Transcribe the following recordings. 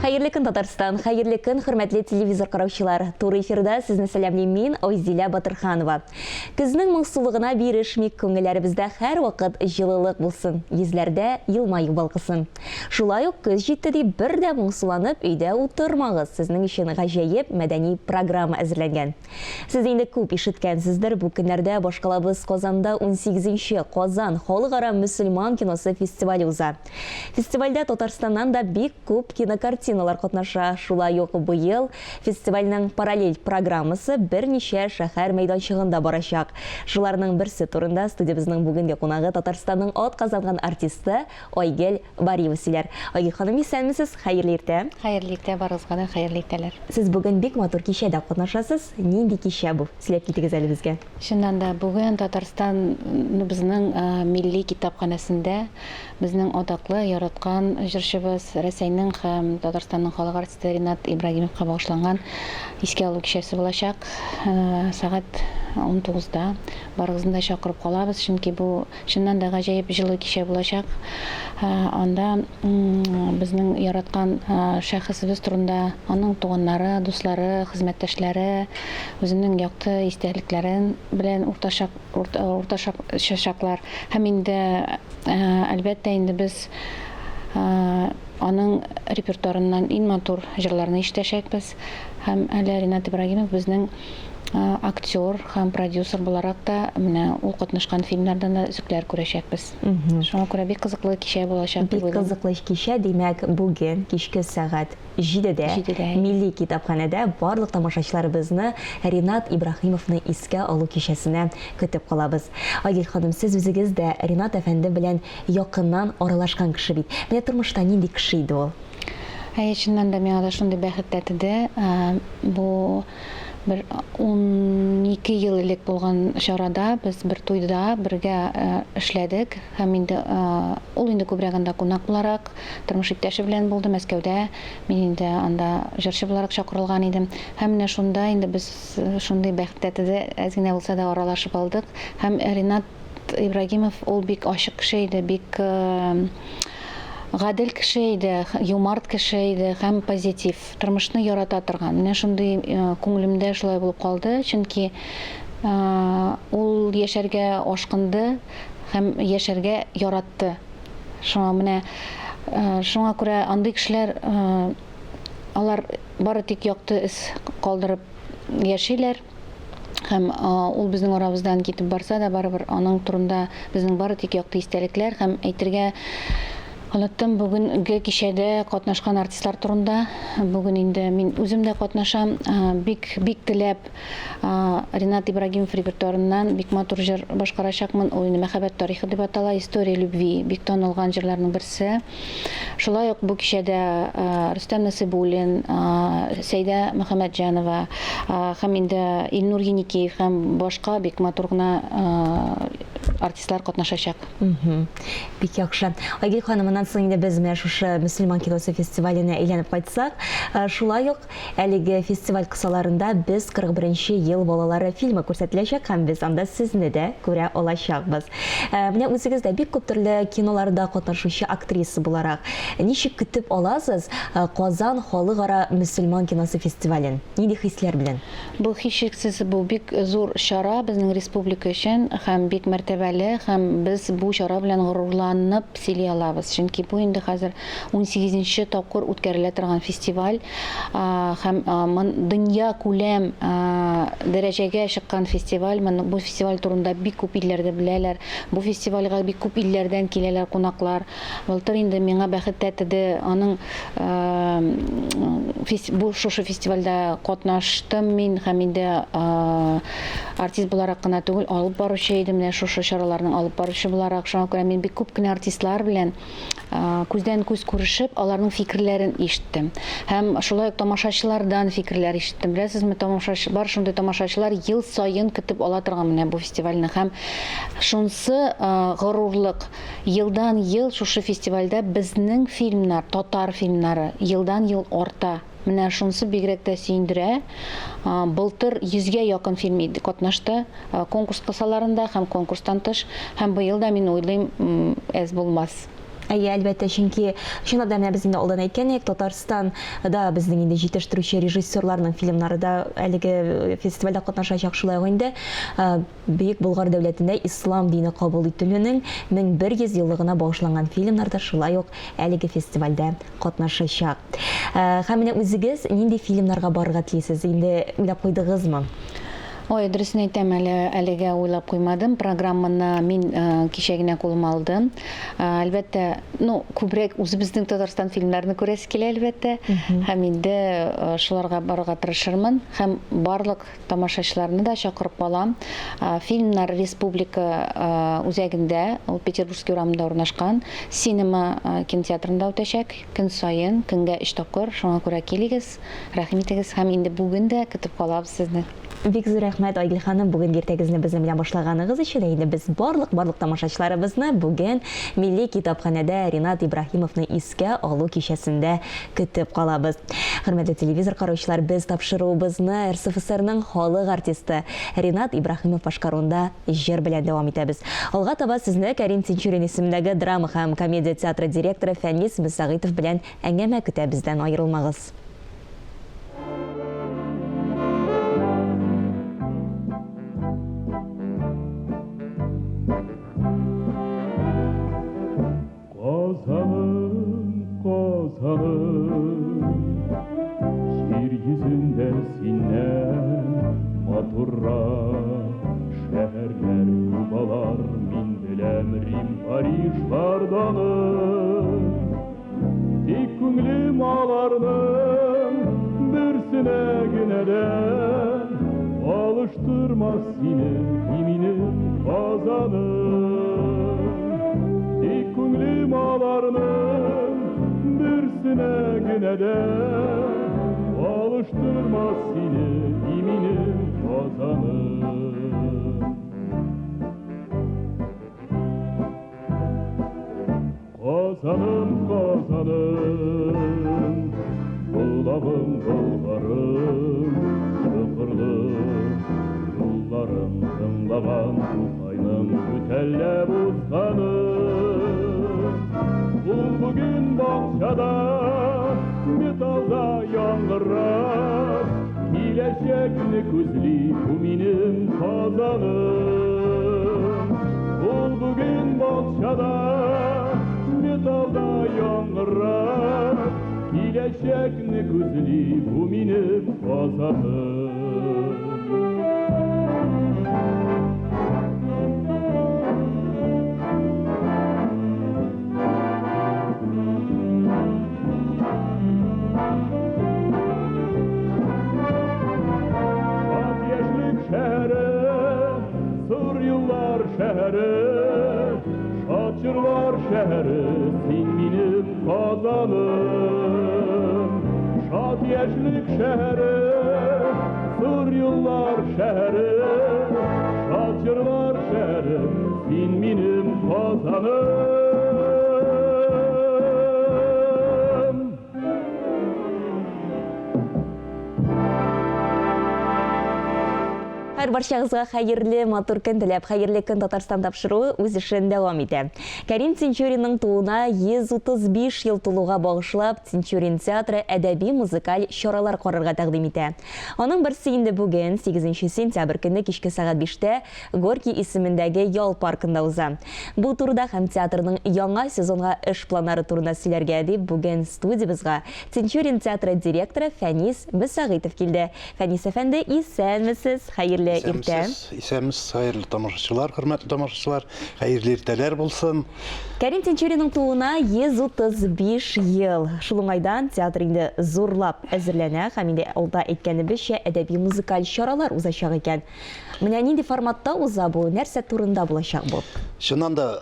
Хайырлы көн Татарстан, хайырлы көн хөрмәтле телевизор караучылар. Туры эфирда сезне сәламлыйм мин Ойзилә Батырханова. Көзнең моңсулыгына бирешмик, күңелләребездә һәр вакыт җылылык булсын, йөзләрдә елмаю балкысын. Шулай ук көз җитте дип бер дә моңсуланып өйдә утырмагыз. Сезнең өчен гаҗәеп мәдәни программа әзерләнгән. Сез инде күп ишеткәнсездер, бу көннәрдә башкалабыз Казанда 18-нче Казан халыкара мөселман киносы фестивале уза. Фестивальдә Татарстаннан да бик күп кинокартиналар катнаша. Шулай ук быел фестивальнең параллель программасы берничә шәһәр мәйданчыгында барачак. Шуларның берсе турында студиябезнең бүгенге кунагы Татарстанның атказанган артисты Айгөл Бариева сөйләр. Айгөл ханым, исәнмесез? Хәерле иртә. Хәерле иртә, барыгызга да хәерле иртәләр. Сез бүген бик матур кичәдә катнашасыз. Нинди кичә бу? Сөйләп китегез әле безгә. Шуннан да бүген Татарстан безнең милли китапханәсендә безнең атаклы яраткан җырчыбыз Рәсәйнең һәм Татарстанның халык артисты Ринат Ибрагимовка багышланган искә алу кичәсе булачак. Сәгать 19-да барыгызны да чакырып калабыз, чөнки бу шуннан да гаҗәеп җылы кичә булачак. Анда безнең яраткан шәхесебез турында, аның туганнары, дуслары, хезмәттәшләре үзенең якты истәлекләрен белән урташачаклар. Һәм инде әлбәттә инде без аның репертуарыннан иң матур җырларны ишетәчәкбез. Һәм әле Ринат Ибрагимов безнең актер һәм продюсер буларак та менә ул катнашкан фильмнардан да үзекләр күрәчәкбез. Шуңа күрә бик кызыклы кичә булачак. Бик кызыклы кичә, димәк, бүген кичке сәгать 7-дә милли китапханәдә барлык тамашачыларыбызны Ринат Ибрагимовны искә алу кичәсенә көтеп калабыз. Айгөл ханым, сез үзегез дә Ринат әфәнде белән якыннан аралашкан кеше бит. Менә тормышта нинди кеше иде ул? Чыннан да миңа да шундый бәхет тәтеде. Бу bir 12 ел элек булган чарада без бер туйда бергә эшләдек. Һәм инде ул инде күбрәк анда кунак буларак, тормыш иптәше белән булды Мәскәүдә. Мин инде анда җырчы буларак чакырылган идем. Һәм менә шунда инде без шундый бәхет тәтеде, әз генә булса да аралашып алдык. Һәм Ринат Ибрагимов ул бик ачык кеше иде, бик гадел кеше иде, юмарт кеше иде һәм позитив, тормышны ярата торган. Менә шундый күңелемдә шулай булып калды, чөнки ул яшәргә ашкынды һәм яшәргә яратты. Шуңа күрә андый кешеләр алар бары тик якты эз калдырып яшиләр. Һәм ул безнең арабыздан китеп барса да барыбер аның турында безнең бары тик якты истәлекләр һәм әйтергә Алаттым бүгенге кичәдә катнашкан артистлар турында. Бүген инде мин үзем дә катнашам. Бик теләп Ринат Ибрагимов репертуарыннан бик матур җыр башкарачакмын. Ул инде мәхәббәт тарихы дип атала, история любви, бик танылган җырларның берсе. Шулай ук бу кичәдә Рөстәм Насыйбуллин, Сәйдә Мөхәммәтҗанова һәм инде Илнур Еникеев һәм башка бик матур гына артистлар катнашачак. Бик яхшы. Айгөл ханым, соң инде без менә шушы мөселман киносы фестиваленә әйләнеп кайтсак, шулай ук әлеге фестиваль кысаларында без 41-нче ел балалары фильмы күрсәтеләчәк һәм без анда сезне дә күрә алачакбыз. Менә үзегез дә бик күп төрле киноларда катнашучы актриса буларак, ничек көтеп аласыз Казан халыкара мөселман киносы фестивален? Нинди хисләр белән? Бу һичшиксез бу бик зур чара безнең республика өчен һәм бик мәртәбәле, һәм без бу чара белән горурланып сөйли алабыз. Чөнки бу инде хәзер 18-нче тапкыр үткәрелә торган фестиваль һәм дөнья күләм дәрәҗәгә чыккан фестиваль. Бу фестиваль турында бик күп илләрдә беләләр. Бу фестивальгә бик күп илләрдән киләләр кунаклар. Былтыр инде миңа бәхет тәтеде, аның шушы фестивальдә катнаштым мин һәм инде артист буларак кына түгел, алып баручы идем, менә шушы чараларның алып баручы буларак. Шуңа күрә мин бик күп кенә артистлар белән күздән күз күрешеп, аларның фикерләрен ишеттем. Һәм шулай ук тамашачылардан фикерләр ишеттем. Беләсезме, бар шундый тамашачылар ел сайын көтеп ала торган менә бу фестивальне. Һәм шунысы горурлык. Елдан ел шушы фестивальдә безнең фильмнар, татар фильмнары елдан ел арта. Менә шунысы бигрәк тә сөендерә. Былтыр 100-гә якын фильм катнашты конкурс кысаларында һәм конкурстан тыш. Һәм быел да мин уйлыйм, әз булмас. Әйе, әлбәттә, чөнки шунда да без инде алдан әйткән идек, Татарстанда безнең инде җитештерүче режиссерларның фильмнары да әлеге фестивальдә катнашачак, шулай ук инде Бөек Болгар дәүләтендә ислам дине кабул ителүнең 1100 еллыгына багышланган фильмнар да шулай ук әлеге фестивальдә катнашачак. Һәм менә үзегез нинди фильмнарга барырга телисез? Инде уйлап куйдыгызмы? Ой, дөресен әйтәм, әлегә уйлап куймадым. Программаны мин кичә генә кулыма алдым. Әлбәттә, күбрәк үзебезнең Татарстан фильмнарны күрәсе килә, әлбәттә. Һәм инде шуларга барырга тырышырмын. Һәм барлык тамашачыларны да чакырып алам. Фильмнар республика үзәгендә, ул Петербургский урамында урнашкан, Синема кинотеатрында үтәчәк. Көн саен, көнгә 3 тапкыр. Шуңа күрә килегез, рәхим итегез. Һәм инде бүген дә көтеп калабыз сезне. Бик зур рәхмәт, Айгөл ханым, бүген иртәгезне безнең белән башлаганыгыз өчен. Инде без барлык тамашачыларыбызны бүген Милли китапханәдә Ринат Ибраһимовны искә алу кичәсендә көтеп калабыз. Хөрмәтле телевизор караучылар, без тапшыруыбызны РСФСРның халык артисты Ринат Ибраһимов башкаруында җыр белән дәвам итәбез. Алга таба сезне Кәрим Тинчурин исемендәге драма һәм комедия театры директоры Фәнис Мөсәгыйтов белән әңгәмә көтә, бездән аерылмагыз. Şir yüzünde sinen maturrak şehirler yuvalar min bilem Rim Paris vardanım tek künglim ağlarının birsine güneden alıştırmaz seni iminim kazanım tek künglim ağlarının birsine güneden alıştırmaz seni iminim kazanım kazanım kazanım bulağım bulgarım şıkırlı yollarım tınlavan tuhaynım bütellep uzkanım bugün bahçada metalda yangırar Kileşekli küzli kuminim kazanım bugün bahçada metalda yangırar Kileşekli küzli kuminim kazanım Şaçırlar şehri, sen benim kazanım Şad yeşlik şehri, sır yıllar şehri Şaçırlar şehri, sen benim kazanım Һәр барчагызга хәерле матур көн теләп, хәерле көн Татарстан тапшыруы үз эшен дәвам итә. Кәрим Тинчуринның тууына 135 ел тулуга багышлап, Тинчурин театры әдәби-музыкаль чаралар карарга тәкъдим итә. Аның берсе инде бүген 8 сентябрь көнне кичке сагат 5-тә Горький исемендәге Ял паркында уза. Бу турыда һәм театрның яңа сезонга эш планнары турында сөйләргә дип бүген студиябызга Тинчурин театры директоры Фәнис Мөсәгыйтов килде. Фәнис әфәнде, исәнмесез? Хәерле Исәміз, хайырлы тамашачылар, хөрмәтле тамашачылар, хайырлы иртәләр булсын. Кәрим Тинчуринның тууына 135 ел. Шул уңайдан театр инде зурлап әзерләнә һәм инде алда әйткәнебезчә әдәби-музыкаль чаралар узачак икән. Менә нинди форматта уза бу, нәрсә турында булачак бу? Шуннан да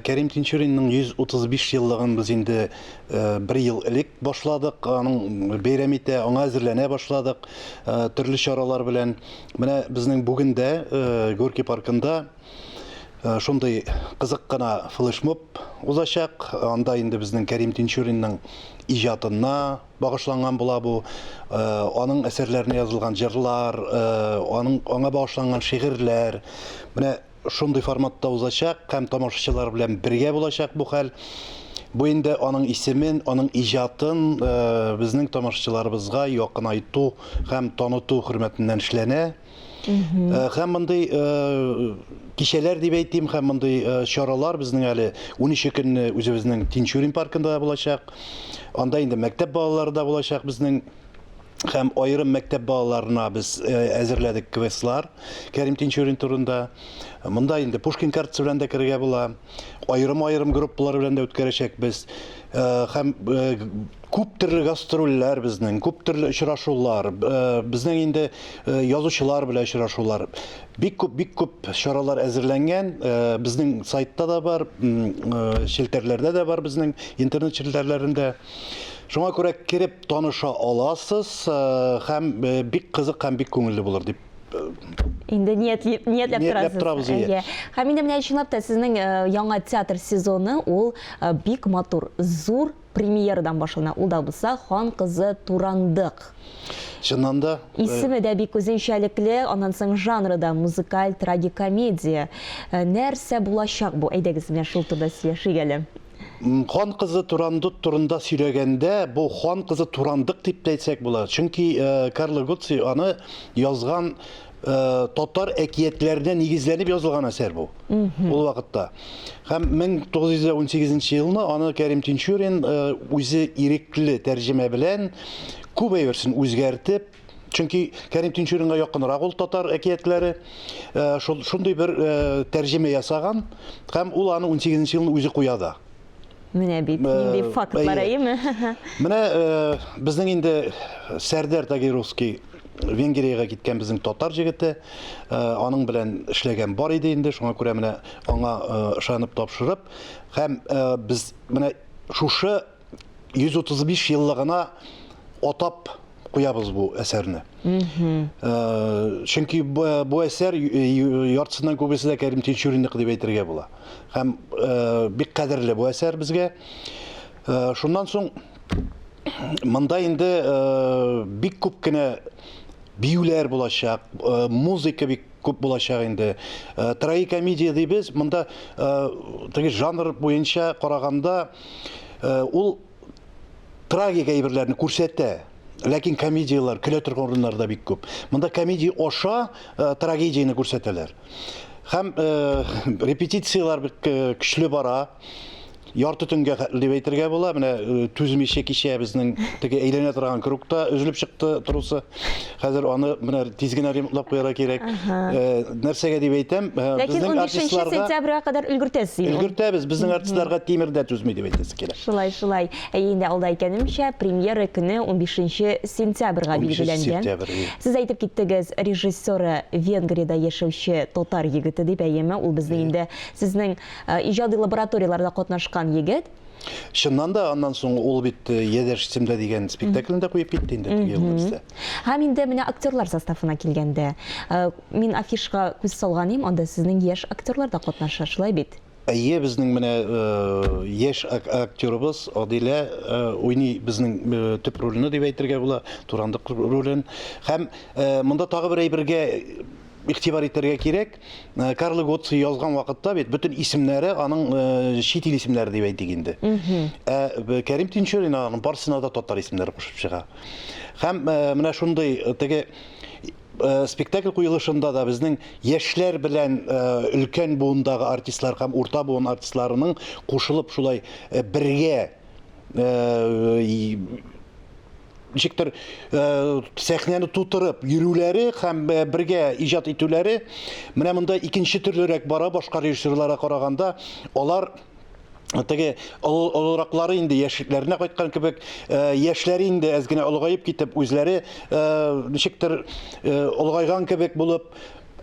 Кәрим Тинчуринның 135 еллыгын без инде 1 ел элек башладык, аның бәйрәм итә, аңа әзерләнә башладык, төрле чаралар белән. Менә безнең бүген дә Горький паркында шундай кызык кына флешмоб узачак. Анда инде безнең Кәрим Тинчуринның иҗатына багышланган була бу. Аның әсәрләренә язылган җырлар, аңа багышланган шигырьләр. Менә шундый форматта узачак һәм тамашачылар белән бергә булачак бу хәл. Бу инде аның исемен, аның иҗатын безнең тамашачыларыбызга якынайту һәм таныту хөрмәтеннән эшләнә. Һәм мондый кичәләр дип әйтим, һәм мондый чаралар безнең әле 13 көнне үзебезнең Тинчурин паркында булачак. Анда инде мәктәп балалары да булачак безнең. Һәм айрым мәктәп балаларына без әзерләдек квестлар Кәрим Тинчурин турында. Монда инде Пушкин картасы белән дә керергә була. Айрым группалар белән дә үткәрәчәк без. Һәм күп төрле гастрольләр безнең, күп төрле очрашулар, безнең инде язучылар белән очрашулар. Бик күп чаралар әзерләнгән. Безнең сайтта да бар, челтәрләрдә дә бар, безнең интернет челтәрләрендә. Шуңа күрә кирип таныша аласыз, һәм бик кызык һәм бик күңелле булыр дип. Инде ниyatlәп торабыз. Һәм инде менә чынлап та сезнең яңа театр сезоны ул бик матур, зур премьерадан башлана. Ул да булса Хан кызы Турандык. Чыннан да Исеме дә бик үзенчәлекле, аннан соң жанры да музыкаль трагикомедия. Нәрсә булачак бу? Әйдәгез менә шул турыда сөйләшик әле. Хан кызы Турандык турында сөйләгәндә, бу Хан кызы Турандык дип әйтсәк була. Чөнки Карло Гоци аны язган татар әкиятләренә нигезләнеп язылган әсәр бу. Ул вакытта. Һәм 1918 елны аны Кәрим Тинчурин үзе ирекле тәрҗемә белән күп әйберсен үзгәртеп, чөнки Кәрим Тинчуринга якынрак ул татар әкиятләре, шундый бер тәрҗемә ясаган, һәм ул аны 18 елны үзе куя да. Менә бит нинди фактлар әйеме? Менә безнең инде Сәрдәр Тагировский Венгриягә киткән безнең татар җегете, аның белән эшләгән бар иде инде, шуңа күрә менә аңа ышанып тапшырып, һәм без менә шушы 135 еллыгына атап куябыз бу әсәрне. Чөнки бу әсәр яртысыннан күбесе дә Кәрим Тинчуринники дип әйтергә була. Һәм бик кадерле бу әсәр безгә. Шуннан соң монда инде бик күп кенә биюләр булачак, музыка бик күп булачак инде. Трагикомедия дибез, монда теге жанр буенча караганда ул трагик әйберләрне күрсәтә. Ләкин комедиялар, көлә торган урыннарда бик күп. Монда комедия аша трагедияны күрсәтәләр. Һәм репетициялар бик көчле бара. Ярты төнгә дип әйтергә була. Менә түзмичә кичә безнең теге әйләнә торган кругта өзелеп чыкты трусы. Хәзер аны менә тиз генә ремонтлап куярга кирәк. Нәрсәгә дип әйтәм, безнең артистларга сентябрьгә кадәр өлгертәсез. Өлгертәбез. Безнең артистларга тимердә түзми дип әйтәсе кирәк. Шулай. Инде алда икәнемчә, премьера көне 15 сентябрьгә билгеләнгән. Сез әйтеп киттегез, режиссеры Венгриядә яшәүче татар егете дип әйеме, ул безнең инде сезнең иҗади лабораторияларда катнашкан егет. Чыннан да аннан соң ул бит Едәш исемдә дигән спектаклендә куеп китте инде елда. Һәм инде менә актерлар составына килгәндә, мин афишка күз салганым, анда сезнең яшь актерлар да катнаша, шулай бит? Әйе, безнең менә яшь актерыбыз Адилә уйный безнең төп рольне дип әйтергә була, Турандык ролен. Һәм монда тагы бер әйбергә игътибар итәргә кирәк. Карло Гоци язган вакытта бит бөтен исемнәре аның чит ил исемнәре дип әйтик инде. Кәрим Тинчурин аның барысына да татар исемнәре кушып чыга. Һәм менә шундый теге спектакль куелышында да безнең яшьләр белән өлкән буындагы артистлар һәм урта буын артистларының кушылып шулай бергә ничектер сәхнәне тутырып йөрүләре һәм бергә иҗат итүләре менә монда икенче төрлерәк бара башка режиссерларга караганда. Алар теге олораклары инде яшьлекләренә кайткан кебек, яшьләре инде әз генә олыгаеп китеп, үзләре ничектер олыгайган кебек булып,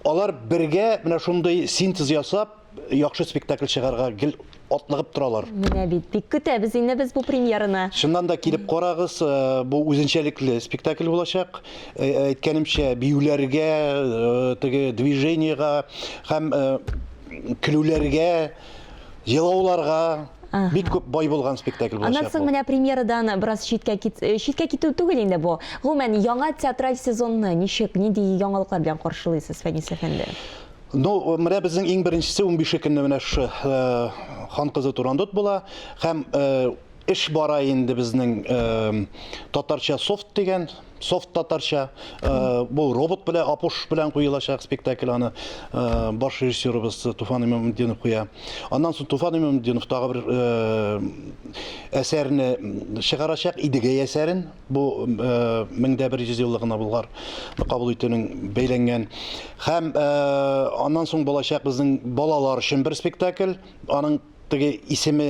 алар бергә менә шундый синтез ясап, яхшы спектакль чыгарга гел атлыгып торалар. Менә бит бик көтәбез инде без бу премьераны. Шуннан да килеп карагыз, бу үзенчәлекле спектакль булачак. Әйткәнемчә, биюләргә, теге движениягә һәм көлүләргә, елауларга бик күп бай булган спектакль булачак. Аннан соң менә премьерадан бераз читкә китү түгел инде бу. Гомумән яңа театраль сезонны ничек, нинди яңалыклар белән каршылыйсыз, Фәнис әфәнде? Ну, менә безнең иң беренчесе 15 көнне менә шу хан кызы турында була һәм эш бара инде безнең татарча софт дигән, софт татарча бу робот белән апуш белән куелачак спектакль аны баш режиссерыбыз Туфан Имаметдинов куя. Аннан соң Туфан Имаметдинов тагы бер әсәрне чыгарачак, идегәй әсәрен, бу 1100 еллыгына булгар кабул итүнең бәйләнгән. Һәм аннан соң булачак безнең балалар өчен бер спектакль, аның теге исеме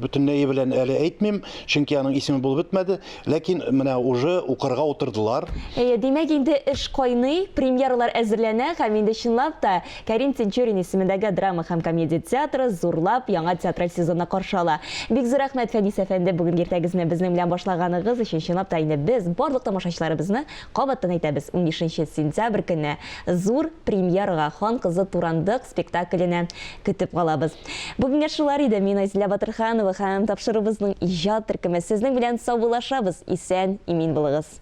бөтенләй белән әле әйтмим, чөнки аның исеме булып бетмәде, ләкин менә уже укырга утырдылар. Демәк, инде эш кайный, премьералар әзерләнә һәм инде чынлап та Кәрим Тинчурин исемендәге драма һәм комедия театры зурлап яңа театраль сезонны каршы ала. Бик зур рәхмәт, Фәнис әфәнде, бүген иртәгезне безнең белән башлаганыгыз өчен. Чынлап та инде без барлык тамашачыларыбызны кабаттан әйтәбез, 15 сентябрь көнне зур премьерага Хан кызы турындык спектакленә көтеп калабыз. Бүген шулар иде, мин Айзилә Батырханова һәм тапшырыбызның иҗат төркеме. Сезнең белән саубуллашабыз. Исән, имин булыгыз.